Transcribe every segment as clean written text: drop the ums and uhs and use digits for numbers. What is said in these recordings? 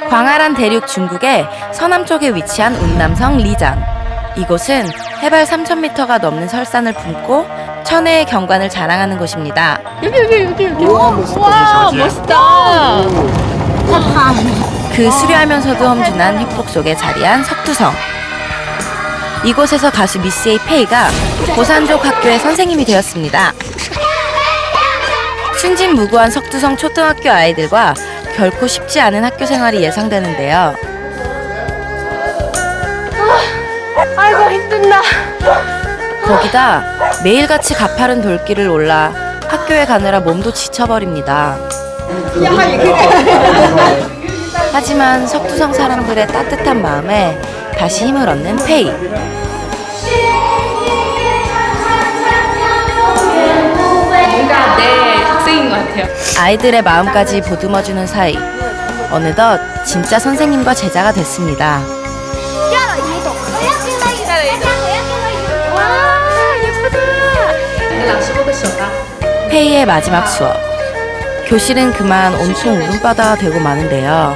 광활한 대륙 중국의 서남쪽에 위치한 운남성 리장. 이곳은 해발 3,000m가 넘는 설산을 품고 천혜의 경관을 자랑하는 곳입니다. 여기. 와, 멋있다. 그 수려하면서도 험준한 획복 속에 자리한 석두성. 이곳에서 가수 미스 A 페이가 고산족 학교의 선생님이 되었습니다. 순진무구한 석두성 초등학교 아이들과 결코 쉽지 않은 학교 생활이 예상되는데요. 아이고 힘든다. 거기다 매일같이 가파른 돌길을 올라 학교에 가느라 몸도 지쳐버립니다. 하지만 석두성 사람들의 따뜻한 마음에 다시 힘을 얻는 페이. 뭔가 내 학생인 것 같아요. 아이들의 마음까지 보듬어주는 사이 어느덧 진짜 선생님과 제자가 됐습니다. 와, 예쁘다. 페이의 마지막 수업. 교실은 그만 온통 울음바다가 되고 마는데요.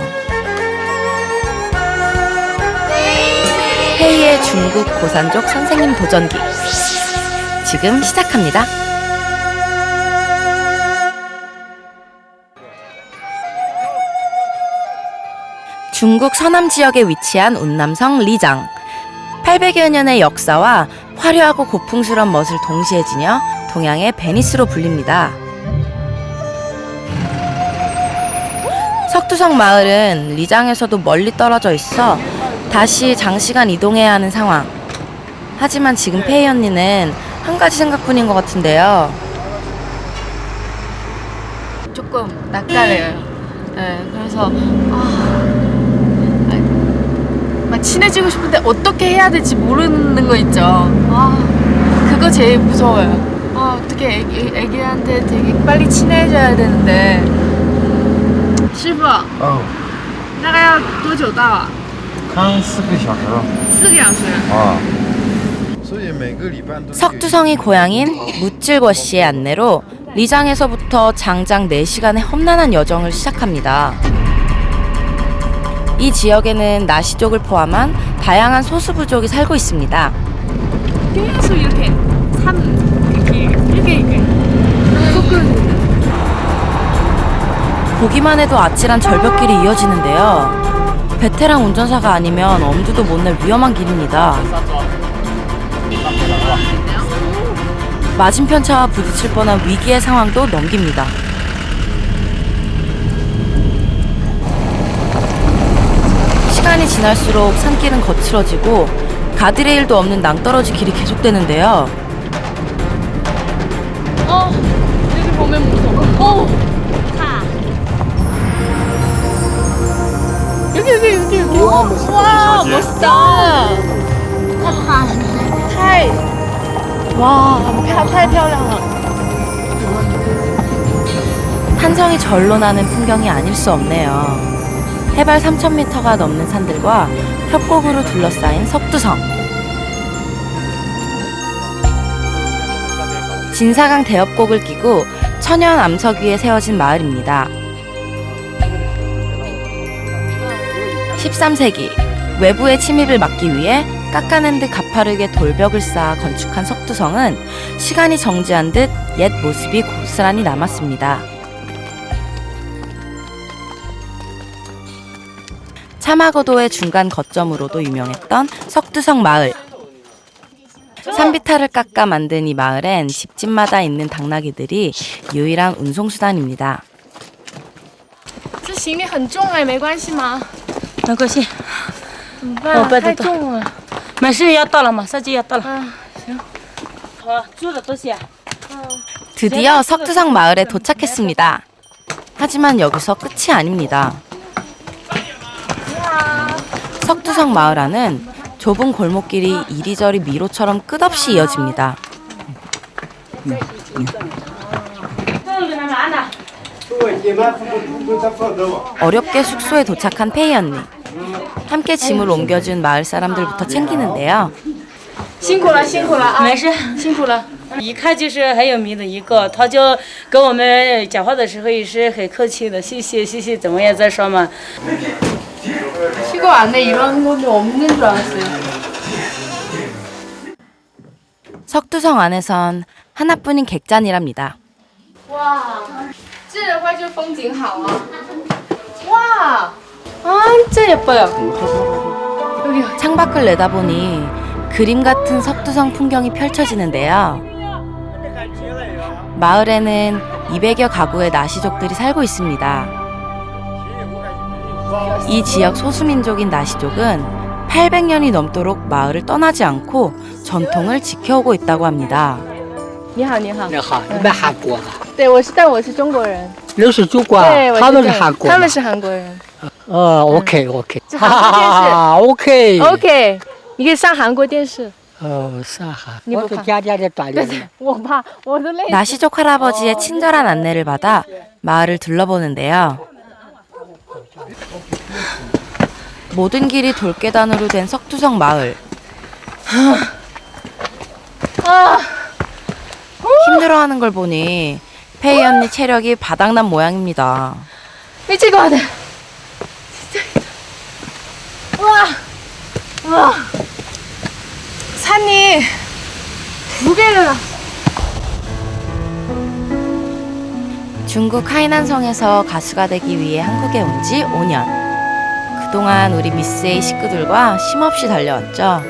페이의 중국 고산족 선생님 도전기. 지금 시작합니다. 중국 서남 지역에 위치한 운남성 리장. 800여 년의 역사와 화려하고 고풍스러운 멋을 동시에 지녀 동양의 베니스로 불립니다. 석두성 마을은 리장에서도 멀리 떨어져 있어 다시 장시간 이동해야 하는 상황. 하지만 지금 페이 언니는 한 가지 생각뿐인 것 같은데요. 조금 낯가려요. 네, 그래서 막 친해지고 싶은데 어떻게 해야 될지 모르는 거 있죠. 그거 제일 무서워요. 어떻게 애기한테 되게 빨리 친해져야 되는데. 师傅,大概要多久到啊刚4个小时了。4个小时 所以每个礼拜都 석두성이 고향인 무찔궈씨의 안내로 리장에서부터 장장 4시간의 험난한 여정을 시작합니다. 이 지역에는 나시족을 포함한 다양한 소수부족이 살고 있습니다. 계속 이렇게 이렇게 보기만 해도 아찔한 절벽길이 이어지는데요. 베테랑 운전사가 아니면 엄두도 못 낼 위험한 길입니다. 맞은편 차와 부딪힐 뻔한 위기의 상황도 넘깁니다. 시간이 지날수록 산길은 거칠어지고 가드레일도 없는 낭떠러지 길이 계속되는데요. 여기 보면 무서워. 여기. 와, 멋있다. 太漂亮了. 탄성이 절로 나는 풍경이 아닐 수 없네요. 해발 3,000m가 넘는 산들과 협곡으로 둘러싸인 석두성. 진사강 대협곡을 끼고 천연 암석 위에 세워진 마을입니다. 13세기 외부의 침입을 막기 위해 깎아낸 듯 가파르게 돌벽을 쌓아 건축한 석두성은 시간이 정지한 듯 옛 모습이 고스란히 남았습니다. 차마고도의 중간 거점으로도 유명했던 석두성 마을. 산비탈을 깎아 만든 이 마을엔 집집마다 있는 당나귀들이 유일한 운송수단입니다. 这行李很重哎，没关系吗？没关系，怎么办？太重了。没事，要到了，马上就要到了。行。好，住的东西。 드디어 석두성 마을에 도착했습니다. 하지만 여기서 끝이 아닙니다. 석두성 마을 안은 좁은 골목길이 이리저리 미로처럼 끝없이 이어집니다. 어렵게 숙소에 도착한 페이 언니. 함께 짐을 옮겨준 마을 사람들부터 챙기는데요. 辛苦了，辛苦了啊！没事，辛苦了。一看就是很有名的一个，他就跟我们讲话的时候也是很客气的，谢谢谢谢，怎么样再说嘛。 시골 안에 이런 건 없는 줄 알았어요. 석두성 안에선 하나뿐인 객잔이랍니다. 와, 这的话就风景好啊. 와, 아, 진짜 예뻐요. 여기 창밖을 내다보니 그림 같은 석두성 풍경이 펼쳐지는데요. 마을에는 200여 가구의 나시족들이 살고 있습니다. 이 지역 소수민족인 나시족은 800년이 넘도록 마을을 떠나지 않고 전통을 지켜오고 있다고 합니다. 你好，你好。你好，你们韩国的？对，但我是中国人。你是中国？对，我他们是中韩国。他们是韩国人。 OK OK。这韩国电视。OK。 OK，你可以上韩国电视。上海。你不怕？我是天天的锻炼的。我怕，我都累。 나시족 할아버지의 친절한 안내를 받아 마을을 둘러보는데요. 모든 길이 돌계단으로 된 석두성 마을. 힘들어하는 걸 보니 페이 언니 체력이 바닥난 모양입니다. 미칠 것 같아. 진짜. 와. 산이 두 개가. 중국 하이난성에서 가수가 되기 위해 한국에 온 지 5년. 그동안 우리 미스 A 식구들과 쉼없이 달려왔죠.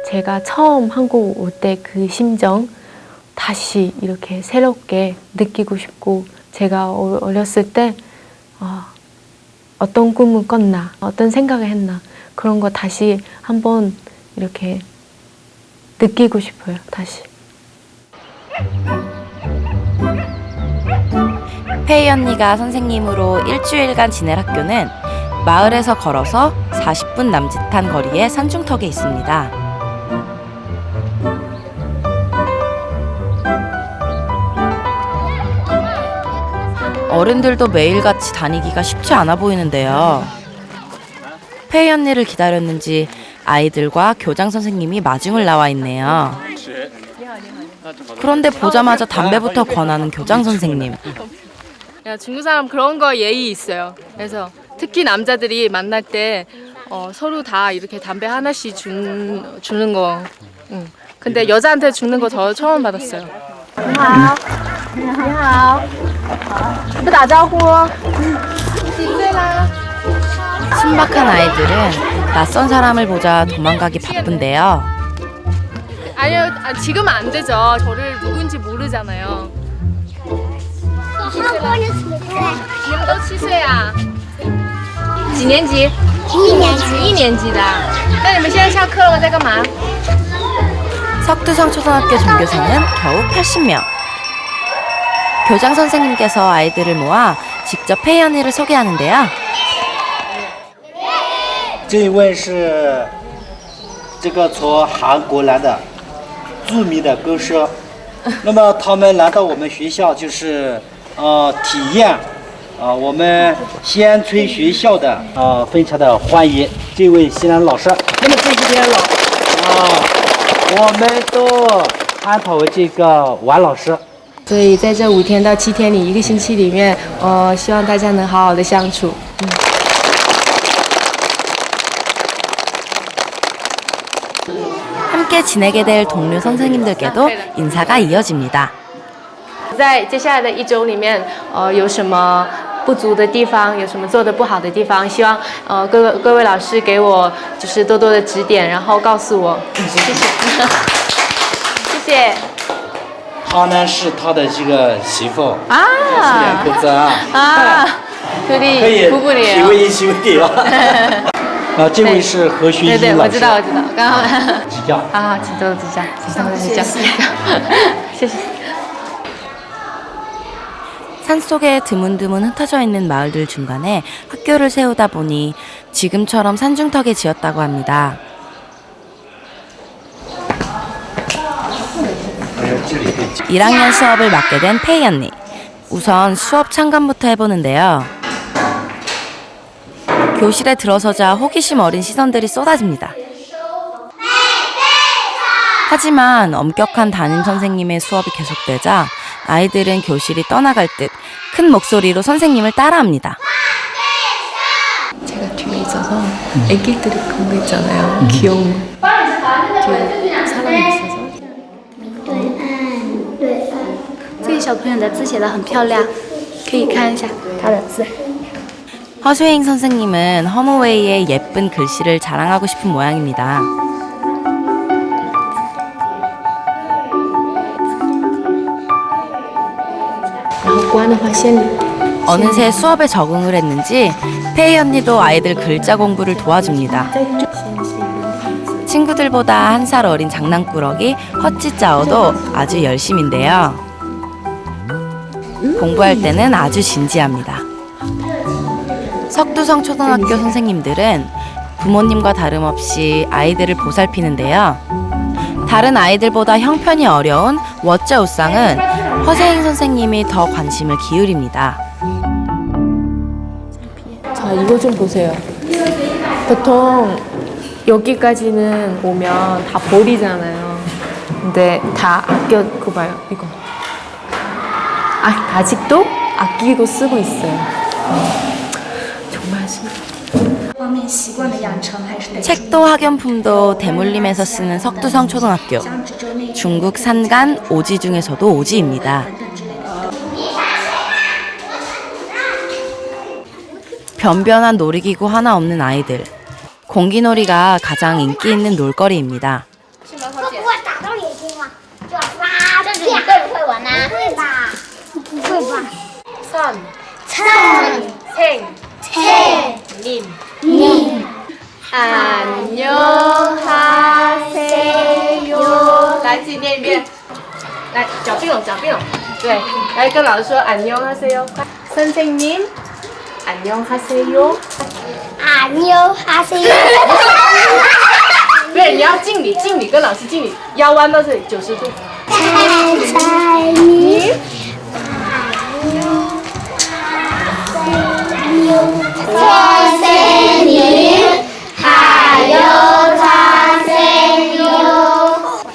제가 처음 한국 올 때 그 심정 다시 이렇게 새롭게 느끼고 싶고, 제가 어렸을 때 어떤 꿈을 꿨나, 어떤 생각을 했나, 그런 거 다시 한번 이렇게 느끼고 싶어요. 다시. 페이 언니가 선생님으로 일주일간 지낼 학교는 마을에서 걸어서 40분 남짓한 거리의 산중턱에 있습니다. 어른들도 매일같이 다니기가 쉽지 않아 보이는데요. 페이 언니를 기다렸는지 아이들과 교장 선생님이 마중을 나와 있네요. 그런데 보자마자 담배부터 권하는 교장 선생님. 야, 중국 사람 그런 거 예의 있어요. 그래서 특히 남자들이 만날 때 서로 다 이렇게 담배 하나씩 주는 거. 근데 여자한테 주는 거 저 처음 받았어요. 你好，你好，不打招呼哦。几岁啦？ 신박한 아이들은 낯선 사람을 보자 도망가기 바쁜데요. 아니요, 지금 안 되죠. 저를 누군지 모르잖아요. 你们都7岁啊？几年级？1年级的。那你们现在下课了，在干嘛？ 석두성 초등학교 전교생은 겨우 80명. 교장 선생님께서 아이들을 모아 직접 페이 언니를 소개하는데요. 这位是这个从韩国来的著名的歌手，那么他们来到我们学校就是体验我们西安村学校的非常的欢迎这位西安老师。那么这几天我们都安排为这个王老师。 所以在这5天到7天里，1个星期里面，希望大家能好好的相处。 함께 지내게 될 동료 선생님들께도 인사가 이어집니다. 在接下来的1周里面，有什么不足的地方，有什么做得不好的地方，希望各位老师给我就是多多的指点，然后告诉我。谢谢，谢谢。 她呢是他的这个媳妇啊，两口子啊，可可以以，부부래요。 体会一兄弟吧。这位是何学对对，一老师。我知道，我知道，刚好。指教。啊，请多多指教，请多多指教，谢谢。 산속에 드문드문 흩어져 있는 마을들 중간에 학교를 세우다 보니 지금처럼 산중턱에 지었다고 합니다. 일 1학년 수업을 맡게 된 페이 언니. 우선 수업 참관부터 해보는데요. 교실에 들어서자 호기심 어린 시선들이 쏟아집니다. 하지만 엄격한 담임 선생님의 수업이 계속되자 아이들은 교실이 떠나갈 듯 큰 목소리로 선생님을 따라합니다. 애기들이 그런 거 있잖아요. 귀여운 거. 뒤에 사람이 있어서. 这个小朋友的字写得很漂亮，可以看一下他的字。 허수잉 선생님은 허무웨이의 예쁜 글씨를 자랑하고 싶은 모양입니다. 어느새 수업에 적응을 했는지 페이 언니도 아이들 글자 공부를 도와줍니다. 친구들보다 한 살 어린 장난꾸러기 허찌짜오도 아주 열심인데요. 공부할 때는 아주 진지합니다. 석두성 초등학교 선생님들은 부모님과 다름없이 아이들을 보살피는데요. 다른 아이들보다 형편이 어려운 워쩌우상은 허세잉 선생님이 더 관심을 기울입니다. 자, 이거 좀 보세요. 보통 여기까지는 오면 다 버리잖아요. 근데 다 아껴, 그거 봐요, 이거. 아직도 아끼고 쓰고 있어요. 정말 신기해요. 책도 학용품도 대물림에서 쓰는 석두성 초등학교. 중국 산간 오지 중에서도 오지입니다. 변변한 놀이기구 하나 없는 아이들. 공기놀이가 가장 인기 있는 놀거리입니다. 这个一个人会玩呐？不会吧？不会吧？ 선, 菜 생, 菜 님. 你 안녕하세요. 来，自己念一遍。来，脚并拢，脚并拢。对，来跟老师说안녕하세요。 선생님, 안녕하세요。 啊妞哈西，不是，你要敬礼，敬礼，跟老师敬礼，腰弯到这里90度。菜你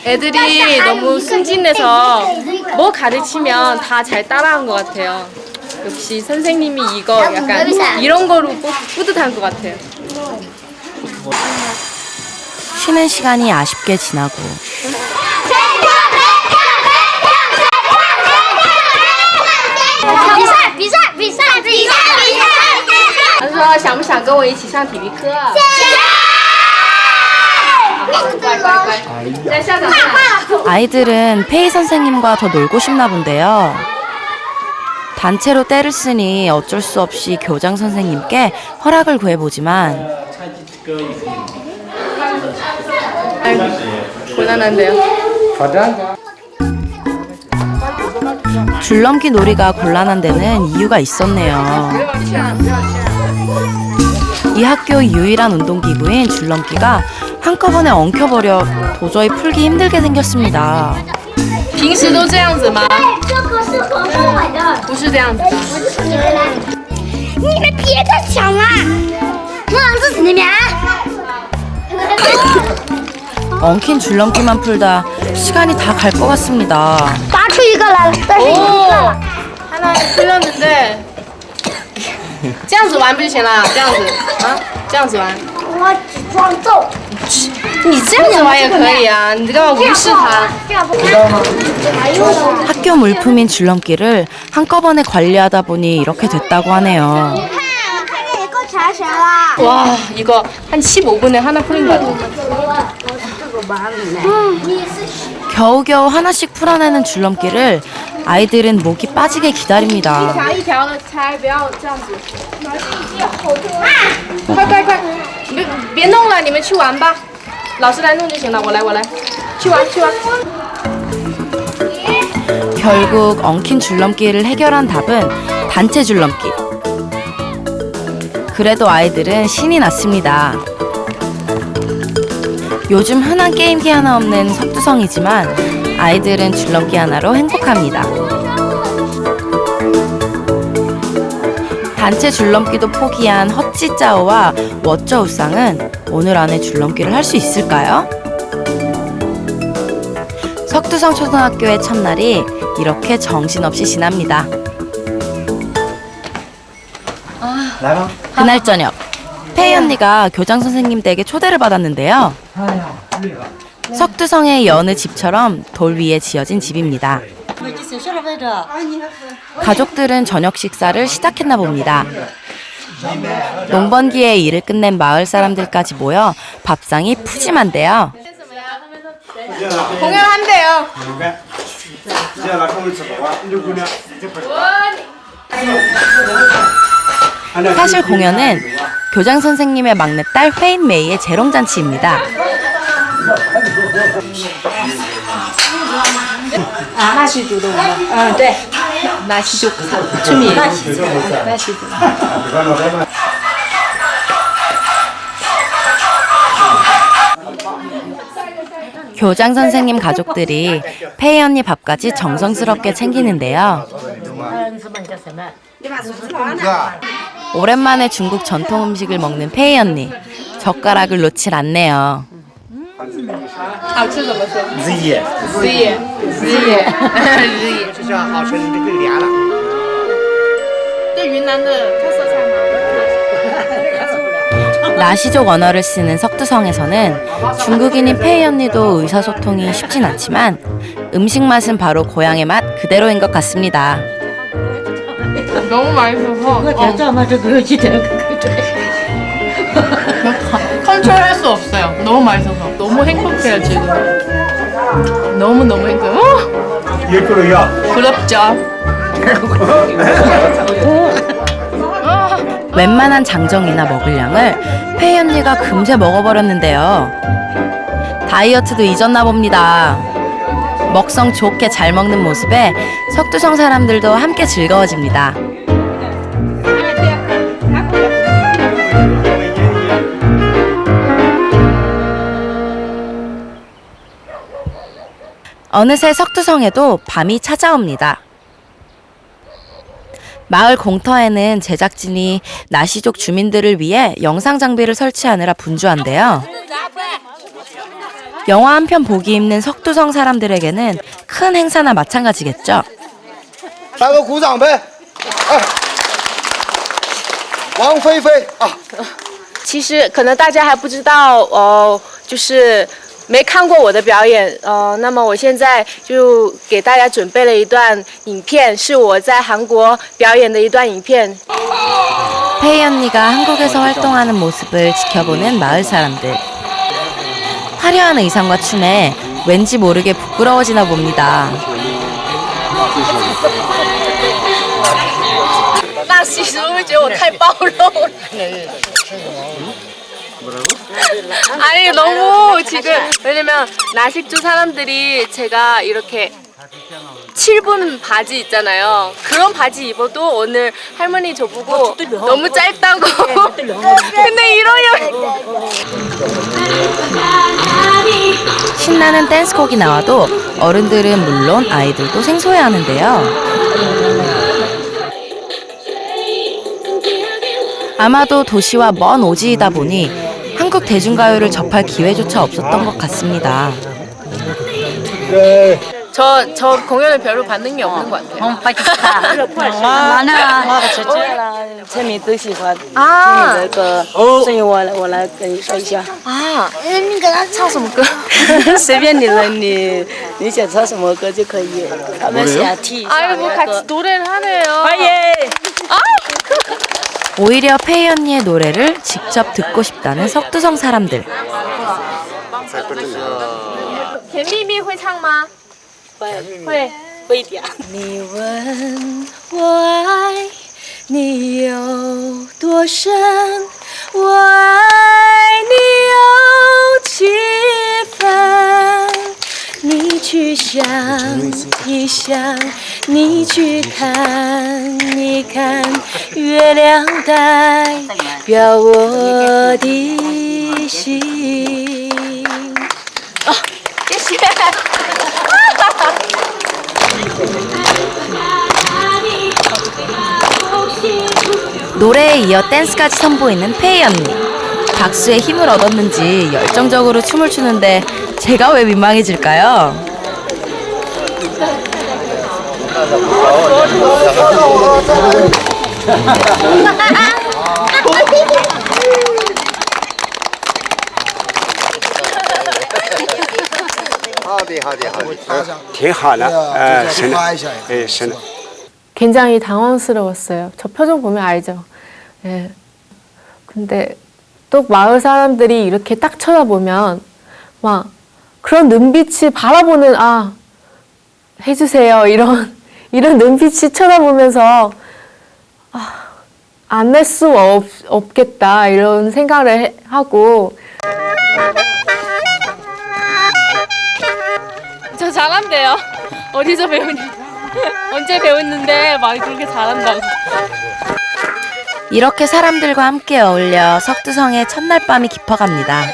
애들이 너무 순진해서 뭐 가르치면 다 잘 따라한 것 같아요. 역시 선생님이 이거 약간 이런 거로 뿌듯한 것 같아요. 쉬는 시간이 아쉽게 지나고比赛！ 他说想不想跟我一起上体育课？乖乖乖，在校长那。 아이들은 페이 선생님과 더 놀고 싶나 본데요. 단체로 떼를 쓰니 어쩔 수 없이 교장 선생님께 허락을 구해보지만 곤란한데요. 줄넘기 놀이가 곤란한 데는 이유가 있었네요. 이 학교 유일한 운동기구인 줄넘기가 한꺼번에 엉켜버려 도저히 풀기 힘들게 생겼습니다. 平时都这样子吗？这个是很好玩的，不是这样子的。你们别再抢了，我是你们。 엉킨 줄넘기만 풀다 시간이 다 갈 것 같습니다. 拔出一个来了，但是已经断了。 하나 풀렸는데 这样子玩不就行了？这样子啊，这样子玩。我只装揍。你这样子玩也可以啊，你干嘛无视他？ 학교 물품인 줄넘기를 한꺼번에 관리하다 보니 이렇게 됐다고 하네요. 这个也够传神了。 와, 이거 한 15분에 하나 풀린 것 같아. 겨우겨우 하나씩 풀어내는 줄넘기를 아이들은 목이 빠지게 기다립니다. 一条的拆，不要这样子。快快快，别弄了，你们去玩吧。老师来弄就行了，我来，去玩。 결국 엉킨 줄넘기를 해결한 답은 단체 줄넘기. 그래도 아이들은 신이 났습니다. 요즘 흔한 게임기 하나 없는 석두성이지만 아이들은 줄넘기 하나로 행복합니다. 단체 줄넘기도 포기한 허찌짜오와 워쩌우상은 오늘 안에 줄넘기를 할 수 있을까요? 석두성 초등학교의 첫날이 이렇게 정신없이 지납니다. 그날 저녁 페이 언니가 교장 선생님 댁에 초대를 받았는데요. 석두성의 여느 집처럼 돌 위에 지어진 집입니다. 가족들은 저녁 식사를 시작했나 봅니다. 농번기에 일을 끝낸 마을 사람들까지 모여 밥상이 푸짐한데요. 공연한대요. 사실 공연은 교장 선생님의 막내딸 회인 메이의 재롱잔치입니다. 교장 선생님 가족들이 페이 언니 밥까지 정성스럽게 챙기는데요. 오랜만에 중국 전통 음식을 먹는 페이 언니. 젓가락을 놓질 않네요. 나시족 언어를 쓰는 석두성에서는 중국인인 페이 언니도 의사소통이 쉽진 않지만 음식 맛은 바로 고향의 맛 그대로인 것 같습니다. 너무 맛있어서 컨트롤할 수 없어요. 너무 맛있어서 너무 행복해요 지금. 너무 행복해. 부럽죠. 웬만한 장정이나 먹을 양을 페이 언니가 금세 먹어버렸는데요. 다이어트도 잊었나 봅니다. 먹성 좋게 잘 먹는 모습에 석두성 사람들도 함께 즐거워집니다. 어느새 석두성에도 밤이 찾아옵니다. 마을 공터에는 제작진이 나시족 주민들을 위해 영상 장비를 설치하느라 분주한데요. 영화 한 편 보기 힘든 석두성 사람들에게는 큰 행사나 마찬가지겠죠. 大家鼓掌呗！王菲菲啊！其实可能大家还不知道，就是没看过我的表演，那么我现在就给大家准备了一段影片，是我在韩国表演的一段影片。 페이 언니가 한국에서 활동하는 모습을 지켜보는 마을 사람들. 화려한 의상과 춤에 왠지 모르게 부끄러워지나 봅니다. 大喜是不是觉得我太暴露了？ 아니 너무 지금 왜냐면 나식주 사람들이 제가 이렇게 7분 바지 있잖아요. 그런 바지 입어도 오늘 할머니 저보고 너무 짧다고. 근데 이러려면 신나는 댄스곡이 나와도 어른들은 물론 아이들도 생소해하는데요. 아마도 도시와 먼 오지이다 보니 한국 대중가요를 접할 기회조차 없었던 것 같습니다. 저 공연을 별로 반응이 없는 것 같아요. 재미都喜欢 아, 这个，所以我来跟你说一下， 아, 你给他唱什么歌？随便你了，你想唱什么歌就可以，他们想听一下 아이고 같이 노래를 하네요. 欢迎。 오히려 페이 언니의 노래를 직접 듣고 싶다는 석두성 사람들. 甜蜜蜜会唱吗？会。会一点。你问我爱你有多深，我爱你有几分，你去想一想，你去看一看，月亮代表我的心。哦，谢谢。 노래에 이어 댄스까지 선보이는 페이 언니. 박수에 힘을 얻었는지 열정적으로 춤을 추는데 제가 왜 민망해질까요? 的，好的，好的。挺好的，是的，夸一下。哎，是的。 굉장히 당황스러웠어요. 저 표정 보면 알죠. 예. 근데 또 마을 사람들이 이렇게 딱 쳐다보면 막 그런 눈빛이 바라보는 아 해주세요 이런 눈빛이 쳐다보면서 안 낼 수 없겠다 이런 생각을 하고 저 잘한대요. 어디서 배우니? 언제 배웠는데 막 그렇게 잘한다고. 이렇게 사람들과 함께 어울려 석두성의 첫날 밤이 깊어갑니다.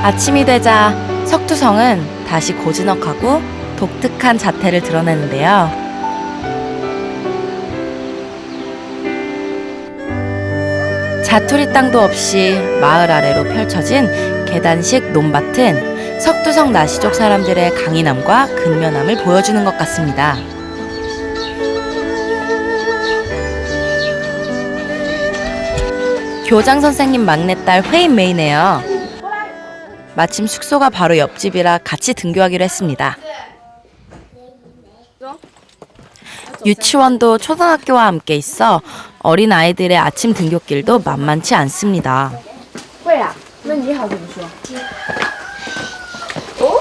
아침이 되자 석두성은 다시 고즈넉하고 독특한 자태를 드러내는데요. 자투리 땅도 없이 마을 아래로 펼쳐진 계단식 논밭은 석두성 나시족 사람들의 강인함과 근면함을 보여주는 것 같습니다. 교장 선생님 막내딸 회인메이네요. 마침 숙소가 바로 옆집이라 같이 등교하기로 했습니다. 유치원도 초등학교와 함께 있어 어린 아이들의 아침 등교길도 만만치 않습니다. 会啊，那你好怎么说？哦，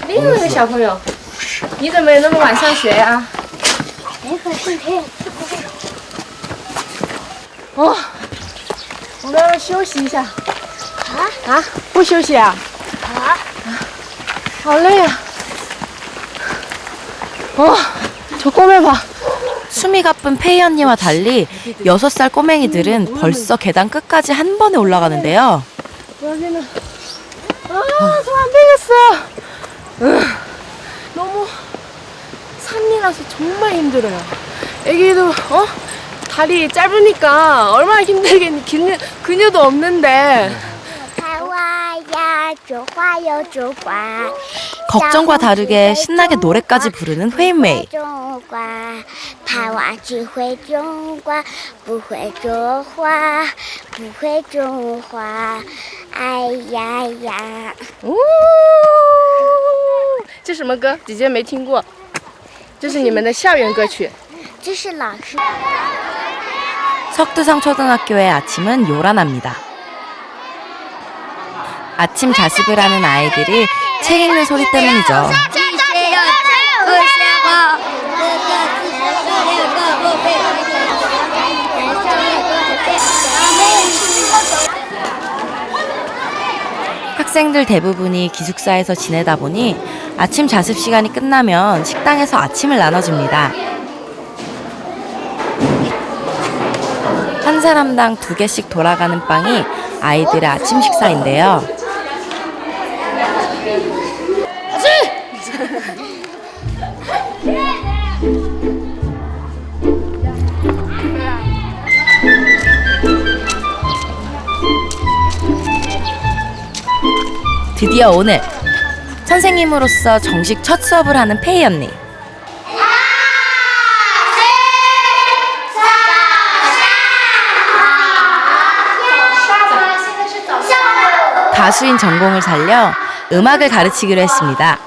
另外一个小朋友，你怎么那么晚上学啊？哦，我们要不要休息一下？啊？不休息啊？好累啊！저 꼬매 봐. 숨이 가쁜 페이 언니와 달리 6살 꼬맹이들은 벌써 계단 끝까지 한 번에 올라가는데요. 여기는 손 안 되겠어. 너무 산이라서 정말 힘들어요. 애기도 다리 짧으니까 얼마나 힘들겠니. 근육도 없는데. 걱정과 다르게 신나게 노래까지 부르는 회인메이. 오, 这什么歌？姐姐没听过。这是你们的校园歌曲。这是老师。 석두성 초등학교의 아침은 요란합니다. 아침 자습을 하는 아이들이 책 읽는 소리 때문이죠. 학생들 대부분이 기숙사에서 지내다 보니 아침 자습 시간이 끝나면 식당에서 아침을 나눠줍니다. 한 사람당 2개씩 돌아가는 빵이 아이들의 아침 식사인데요. 드디어 오늘 선생님으로서 정식 첫 수업을 하는 페이 언니. 가수인 전공을 살려 음악을 가르치기로 했습니다.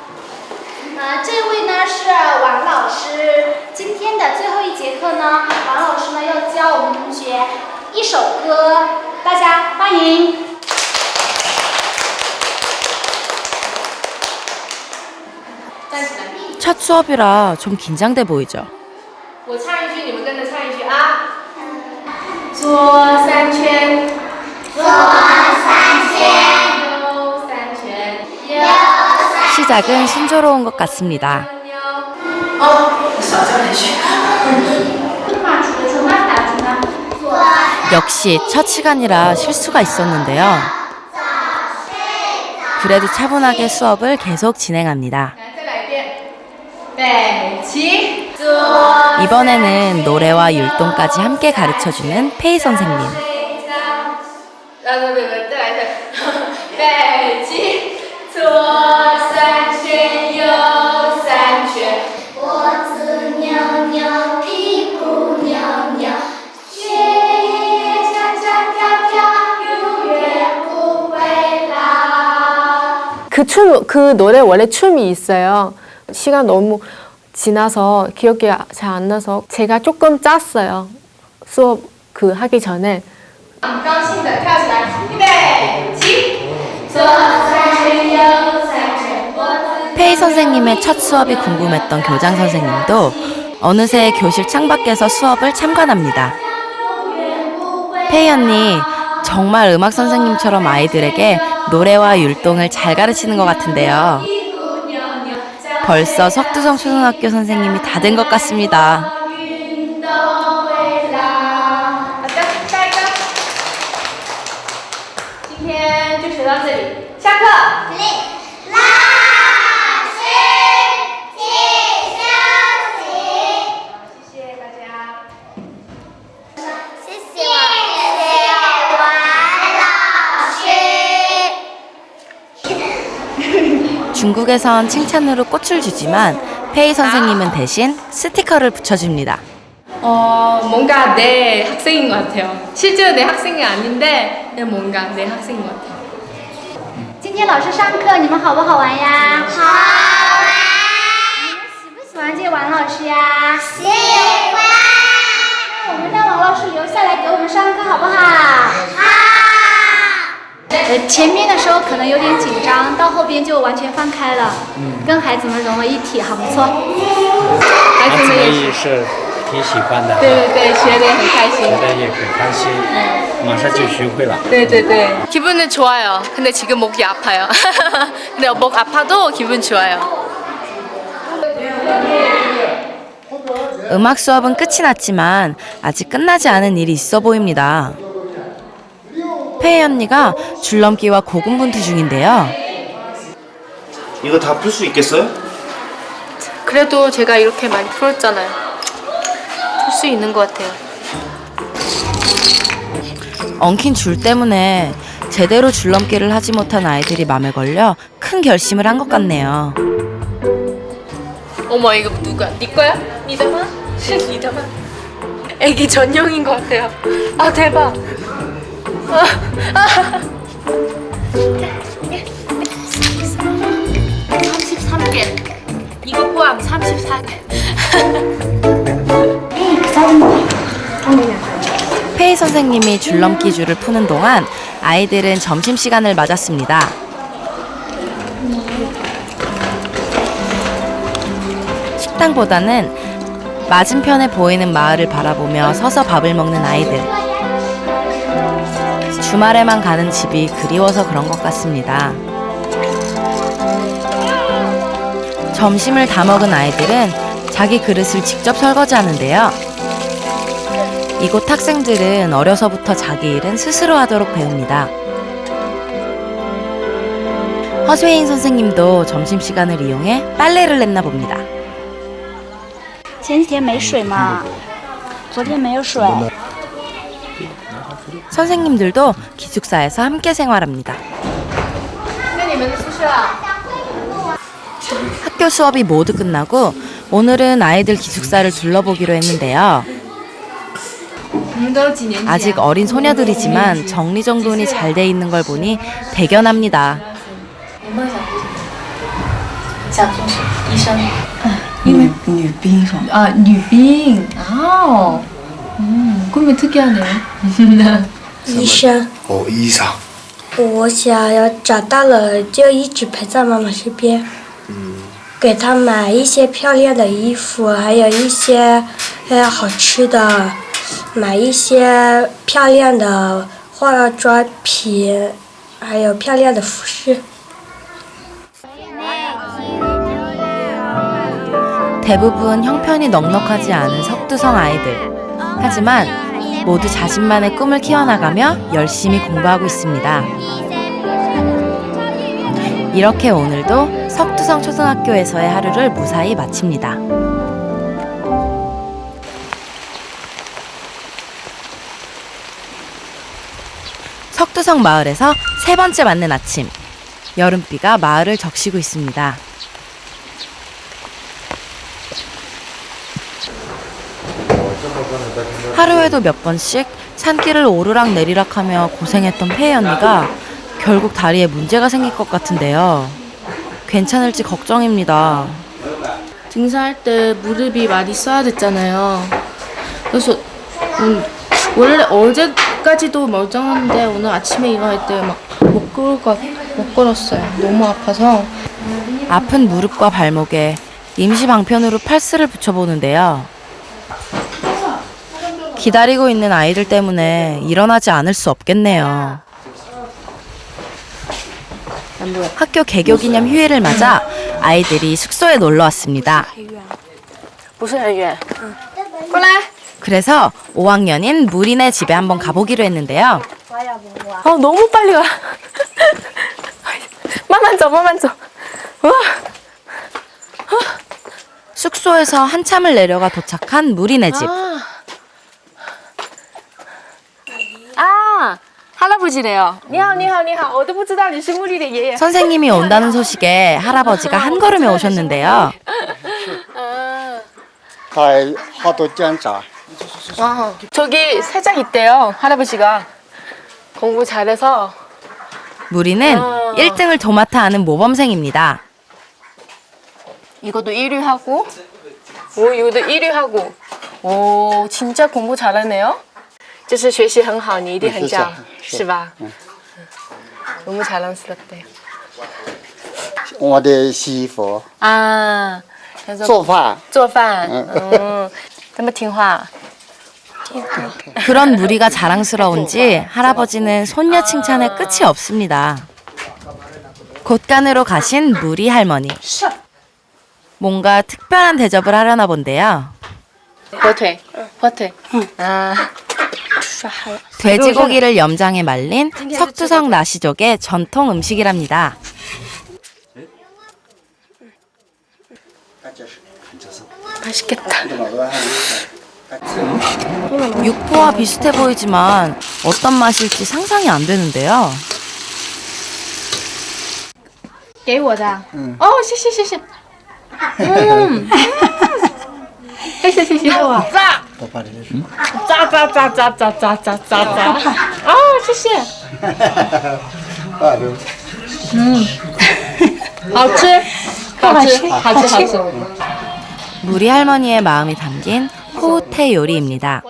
这位呢是王老师，今天的最后一节课呢，王老师呢要教我们同学一首歌，大家欢迎。 첫 수업이라 좀 긴장돼 보이죠. 我唱一句，你们跟着唱一句啊。左3圈，左3圈，右3圈，右3圈。 시작은 순조로운 것 같습니다. 역시 첫 시간이라 실수가 있었는데요. 그래도 차분하게 수업을 계속 진행합니다. 이번에는 노래와 율동까지 함께 가르쳐주는 페이 선생님. 그 노래 원래 춤이 있어요. 시간 너무 지나서 기억이 잘 안 나서 제가 조금 짰어요. 수업 하기 전에. 페이 선생님의 첫 수업이 궁금했던 교장 선생님도 어느새 교실 창밖에서 수업을 참관합니다. 페이 언니, 정말 음악 선생님처럼 아이들에게 노래와 율동을 잘 가르치는 것 같은데요. 벌써 석두성 초등학교 선생님이 다 된 것 같습니다. 今天就学到这里，下课。 중국에선 칭찬으로 꽃을 주지만 페이 선생님은 대신 스티커를 붙여줍니다. 뭔가 내 학생인 것 같아요. 실제로 내 학생이 아닌데 뭔가 내 학생인 것 같아요. 今天老师上课，你们好不好玩呀？好玩。你们喜不喜欢这个王老师呀？喜欢。那我们让王老师留下来给我们上课好不好？好。前面的时候可能有点紧张，到后边就完全放开了，跟孩子们融为一体，很不错。孩子们也是挺喜欢的。对对对，学得也很开心。学得也很开心，马上就学会了。 네, 네, 네. 기분은 좋아요. 근데 지금 목이 아파요. 근데 목 아파도 기분 좋아요. 음악 수업은 끝이 났지만 아직 끝나지 않은 일이 있어 보입니다. 페이 언니가 줄넘기와 고군분투 중인데요. 이거 다 풀 수 있겠어요? 그래도 제가 이렇게 많이 풀었잖아요. 풀 수 있는 것 같아요. 엉킨 줄 때문에 제대로 줄넘기를 하지 못한 아이들이 맘에 걸려 큰 결심을 한 것 같네요. 어머, 이거 누가? 네 거야? 니다마? 니다마? 애기 전용인 것 같아요. 아, 대박. 33개. 이거 포함 34개. 페이 선생님이 줄넘기 줄을 푸는 동안 아이들은 점심시간을 맞았습니다. 식당보다는 맞은편에 보이는 마을을 바라보며 서서 밥을 먹는 아이들. 주말에만 가는 집이 그리워서 그런 것 같습니다. 점심을 다 먹은 아이들은 자기 그릇을 직접 설거지하는데요. 이곳 학생들은 어려서부터 자기 일은 스스로 하도록 배웁니다. 허수혜인 선생님도 점심시간을 이용해 빨래를 냈나 봅니다. 前几天没水嘛，昨天没有水。 선생님들도 기숙사에서 함께 생활합니다. 학교 수업이 모두 끝나고 오늘은 아이들 기숙사를 둘러보기로 했는데요. 아직 어린 소녀들이지만 정리정돈이 잘 돼 있는 걸 보니 대견합니다. 女兵是吧？啊，女兵哦，꿈이 특이하네요. 医生。哦，医生。我想要长大了就一直陪在妈妈身边，给她买一些漂亮的衣服，还有一些好吃的，买一些漂亮的化妆品，还有漂亮的服饰。 대부분 형편이 넉넉하지 않은 석두성 아이들. 하지만 모두 자신만의 꿈을 키워나가며 열심히 공부하고 있습니다. 이렇게 오늘도 석두성 초등학교에서의 하루를 무사히 마칩니다. 석두성 마을에서 세 번째 맞는 아침. 여름비가 마을을 적시고 있습니다. 하루에도 몇 번씩 산길을 오르락 내리락 하며 고생했던 페이 언니가 결국 다리에 문제가 생길 것 같은데요. 괜찮을지 걱정입니다. 등산할 때 무릎이 많이 써야 됐잖아요. 그래서 원래 어제까지도 멀쩡한데 오늘 아침에 일어날 때 막 못 걸었어요. 너무 아파서. 아픈 무릎과 발목에 임시 방편으로 팔스를 붙여보는데요. 기다리고 있는 아이들 때문에 일어나지 않을 수 없겠네요. 학교 개교 기념 휴일을 맞아 아이들이 숙소에 놀러 왔습니다. 그래서 5학년인 무리네 집에 한번 가보기로 했는데요. 너무 빨리 와.慢慢走. 숙소에서 한참을 내려가 도착한 무리네 집. 할아버지래요. 你好,我都不知道你是무리的爷爷. 선생님이 온다는 소식에 할아버지가 한 걸음에 오셨는데요. 저기 세장 있대요. 할아버지가 공부 잘해서. 무리는 1등을 도맡아 하는 모범생입니다. 이것도 1위 하고, 이것도 1위 하고. 오, 진짜 공부 잘하네요. 就是学习很好，你一定很这样，是吧？ 너무 자랑스럽대요. 我的媳妇 做饭做饭，这么听话。 그런 무리가 자랑스러운지 할아버지는 손녀 칭찬에 끝이 없습니다. 곳간으로 가신 무리 할머니. 뭔가 특별한 대접을 하려나 본데요.火腿. 돼지고기를 염장에 말린 석두성 나시족의 전통 음식이랍니다. 맛있겠다. 육포와 비슷해 보이지만 어떤 맛일지 상상이 안 되는데요. 给我的。谢谢。谢谢。谢谢。炸。谢谢。好吃。 무리 할머니의 마음이 담긴 호우태 요리입니다.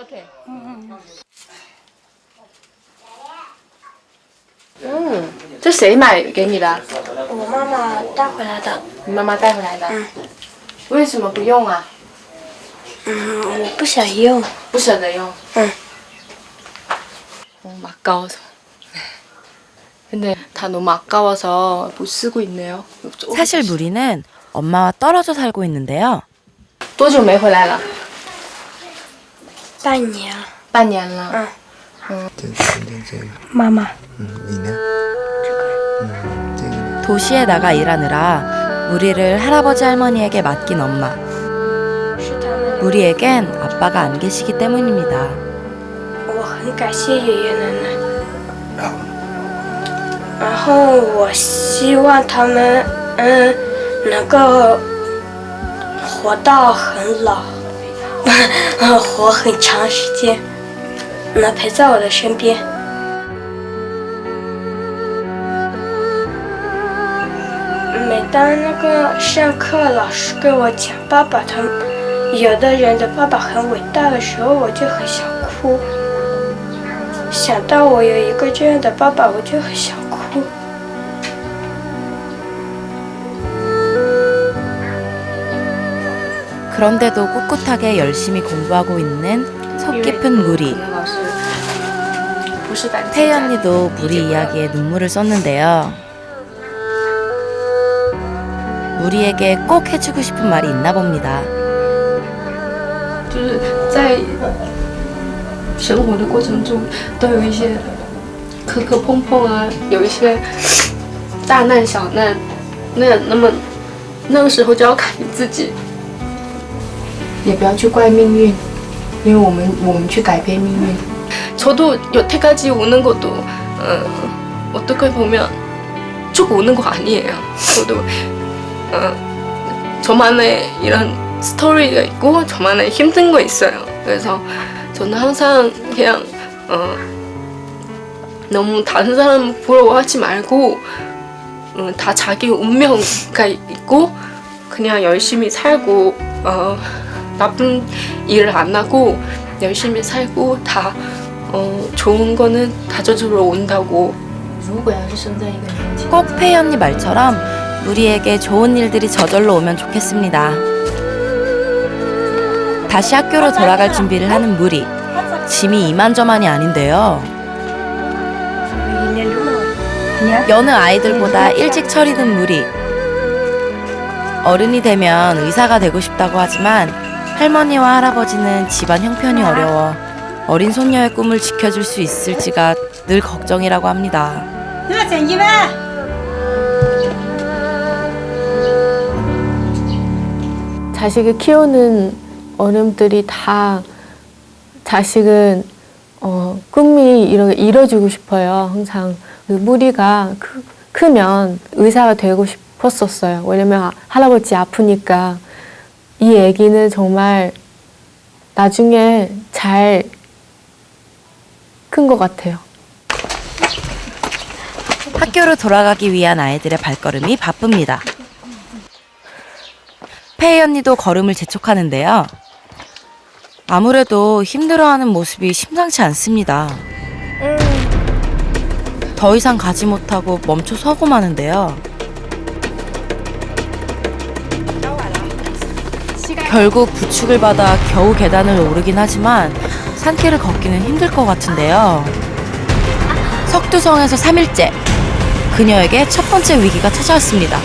这谁买给你的？我妈妈带回来的。你妈妈带回来的。为什么不用啊？我不想用。不舍得用。너무 아까워서. 근데 다 너무 아까워서 못 쓰고 있네요. 사실 무리는 엄마와 떨어져 살고 있는데요. 多久没回来了？半年。半年了。妈妈。 도시에 나가 일하느라 무리를 할아버지 할머니에게 맡긴 엄마. 무리에겐 아빠가 안 계시기 때문입니다. 我很感谢爷爷奶奶。然后我希望他们能够活到很老，活很长时间，能陪在我的身边。每当那个上课老师跟我讲爸爸他们有的人的爸爸很伟大的时候，我就很想哭。想到我有一个这样的爸爸，我就很想哭。 그런데도 꿋꿋하게 열심히 공부하고 있는 속 깊은 무리. 태희 언니도 무리 이야기에 눈물을 썼는데요. 무리에게 꼭 해주고 싶은 말이 있나 봅니다. 就是在生活的过程中，都有一些磕磕碰碰啊，有一些大难小难，那么那个时候就要看你自己。 也不要去怪命运，因为我们去改变命运。 저도 여태까지 오는 것도 어떻게 보면 쭉 오는 거 아니에요. 저도 저만의 이런 스토리가 있고 저만의 힘든 거 있어요. 그래서 저는 항상 그냥 너무 다른 사람 부러워하지 말고 다 자기 운명가 있고 그냥 열심히 살고 나쁜 일을 안 하고 열심히 살고 다 좋은 거는 다 저절로 온다고. 꼭 폐이 언니 말처럼 무리에게 좋은 일들이 저절로 오면 좋겠습니다. 다시 학교로 돌아갈 준비를 하는 무리. 짐이 이만저만이 아닌데요. 여느 아이들보다 일찍 철이 든 무리. 어른이 되면 의사가 되고 싶다고 하지만 할머니와 할아버지는 집안 형편이 어려워 어린 손녀의 꿈을 지켜줄 수 있을지가 늘 걱정이라고 합니다. 자식을 키우는 어른들이 다 자식은 꿈이 이뤄주고 싶어요. 항상 무리가 크면 의사가 되고 싶었었어요. 왜냐면 할아버지 아프니까 이 아기는 정말 나중에 잘 큰 것 같아요. 학교로 돌아가기 위한 아이들의 발걸음이 바쁩니다. 폐이 언니도 걸음을 재촉하는데요. 아무래도 힘들어하는 모습이 심상치 않습니다. 더 이상 가지 못하고 멈춰 서고 마는데요. 결국 부축을 받아 겨우 계단을 오르긴 하지만 산길을 걷기는 힘들 것 같은데요. 석두성에서 3일째, 그녀에게 첫 번째 위기가 찾아왔습니다.